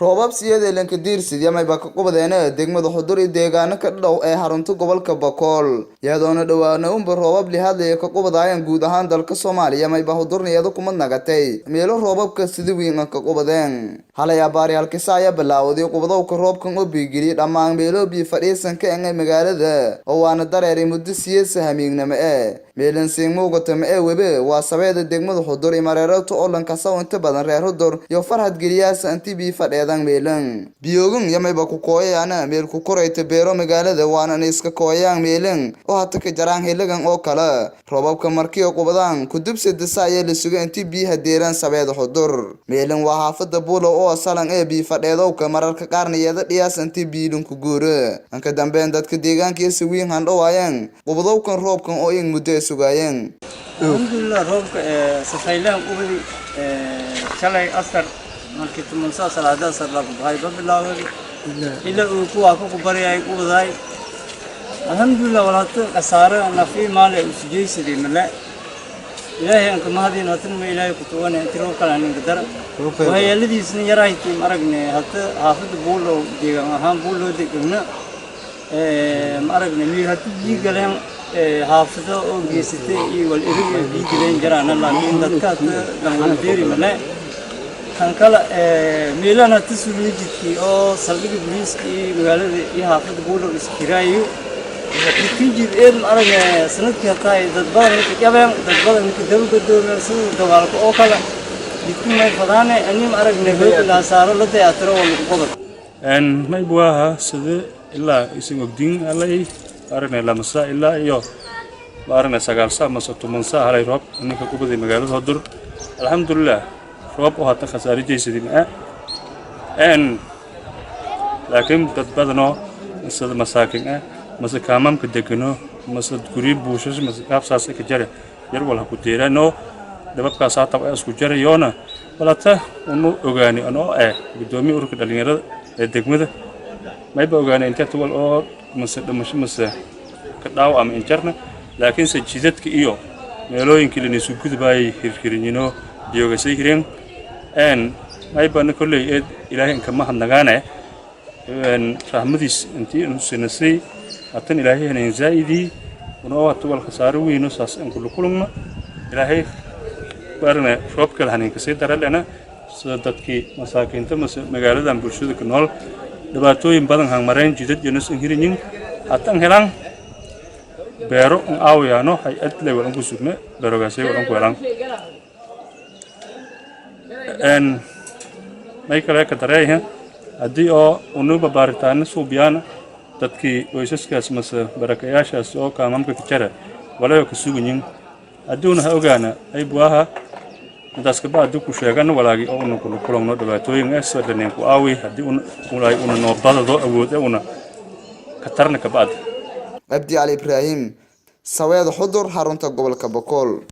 roobab siyaadeen ka diirsidii may baka qubadeen degmada Xudur iyo deegaano ka dhow ee harunta gobolka Bakool iyadoona dhawaana roobab lihadlay ka qubadayaan guud ahaan dalka Soomaaliya may ba Xudurneedo kuma nagatay meelo roobabka sidii weyn ka qubadeen halay abaariyalkiisa ayaa bilaawday qubadowga roobkan oo biigiri dhamaan meelo bi fadhiisan ka engay magaalada oo waana dareeray muddo siyaasa hamiignimo meelan seemoga tama webe waa sabeeda degmada Xudur iyo mareerato oo lan ka soo inta badan reer Xudur iyo farxad geliyaas anti bi fadheedan meelan biyogun yamayba ku kooyana meel ku korayta beero magaalada waana iska kooyaan meelan oo hata ka jaraan helagan oo kala roobabka markii qubadaan ku dubse disaaya la sugo anti bi hadeeran sabeeda Xudur meelan waa xaafada buulo oo salan bi fadheedo ka mararka qaarniyada dhiyaas anti biilun ku guuro anka dambeyn dadka deegaankiisa weyn handhawaayeen qubadowkan roobkan oo in muddo sugaayeen alhamdulillah roobka safaylaan qubadi shalay asar markii tumansa salaada sarla baxay bilaaway ila uu ku bariyay qubaday alhamdulillah walaata qasaara nafi maal ay usjeeysadii mala ilaahay anka mahadina tan ma ilaahay ku toona intii kala nin qadar waxyeeladiisna yaraaytii aragne hada haafid buulo deegaan ahaan buulo deegna aragne mi hada jigaleen haafida oo geysatay iyo wal iriga diileen jarana laakiin dadka dhan deeri mala kan kala meelana tisulijidkii oo salbiga booliiskii magaalada iyo haafida buulo iskiraayo kijid aragne sanadkii taay dad badan ka dawladooda soo dagaalka oo kala dikmay fadane anim aragne la saaro la teatro wal qodod may buaha sida ilaa isin ogdin alay aragne la masa ilaa iyo aragne sagaalsa masa tumansa halay roob ninka ku baday magaalada Xudur alxamdulillah roob oo hata khasaarijeysidi ma laakiin dad badano sida masaakin masa kaamamka degano masa guri buushas masa qaabsaas ka jare yar wala ku deerano dababkaas taa isku jarayona walata unu ogaani ano gudoomiye ururka dhalinyarada ee degmada may ba ogaani inta tuwal oo masa dhamasho masa ka dhaaw ama injarna laakiin sajidadka iyo meelooyinka la isu gudbay hirkirinino biyogasay hireen may ba kulay ilaahay ka mahadnagaane rahmadiis intii uu sinasay atan ilaahay haneen zaidi ونوع طول خسارة وينوساس إنكل كلنا إلهي بارنا شوب كل هنيك سيدنا لنا صدقكي مساكين تمس مقالة دم برشود كنول دباتو ينبضن هang مرين جدد ينوس إنهيرين حتى هلان بيرو أو يانو هاي أتلي ولنكو سكنة بيرو غاسي ولنكو هلان إن ما يكره كتريه هدي أو ونو ببارتان سوبيان dadkii qoysaskaas mas barakayaashaas oo kaamamka ka jara walaalo ka suugin aduuna ha ogaana ay buaha intaas ka baad ku sheegan walaagi oo uu ku kulano dhibaatooyin ay soo dhaneen ku aawi hadii uu noobadado awood una ka tarna ka baad abdi ali ibrahim saweed Xudur harunta gobolka Bakool.